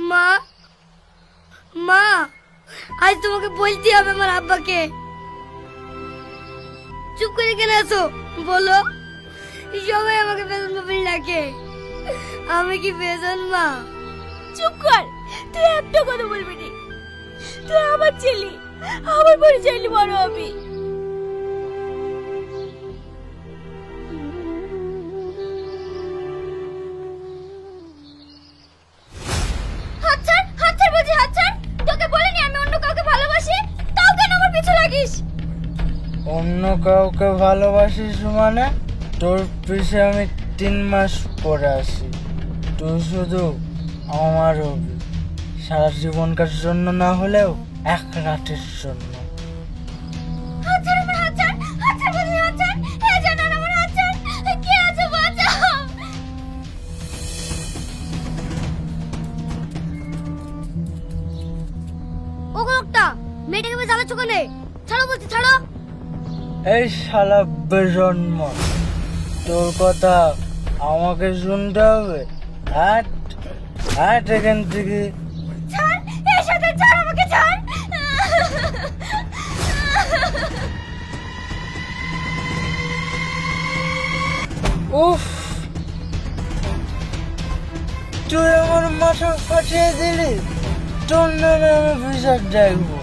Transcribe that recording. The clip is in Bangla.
মা, মা, আজ তোমাকে বলতে হবে আমার আব্বাকে। চুপ করে কেন আছো বলো? সবাই আমাকে বেতন বাবুল ডাকে, আমি কি বেতন মা? চুপ কর, তুই একটা কথা বলবি না। তুই আমার ছেলে, আমার পরিচয় নিয়ে বড় হবি। হাত ছাড় বলছি, হাত ছাড়। তোকে বলিনি আমি অন্য কাউকে ভালোবাসি? তাও কেন আমার পিছু লাগিস? অন্য কাউকে ভালোবাসিস মানে? তোর পিছে আমি 3 মাস পরে আসি, তুই শুধু আমার হবি, সারা জীবনকার জন্য না হলেও 1 রাতের জন্য। হাত ছাড় আমার, হাত ছাড়, হাত ছাড় বলছি, হাত ছাড়। এই জানান আমার হাত ছাড়। কে আছে বাঁচাও? ও লোকটা মেয়েটাকে বেশ জ্বালাচ্ছ কেন? ছাড়ো বলছি, ছাড়ো। এই শালা বেজন্ম, তোর কথা আমাকে শুনতে হবে? হাট হাট এখান থেকে। ছাড়, এই সাথে ছাড়, আমাকে ছাড়। উফ, তুই আমার মাথা ফাটিয়ে দিলি। তোর নামে আমি বিচার দেখবো।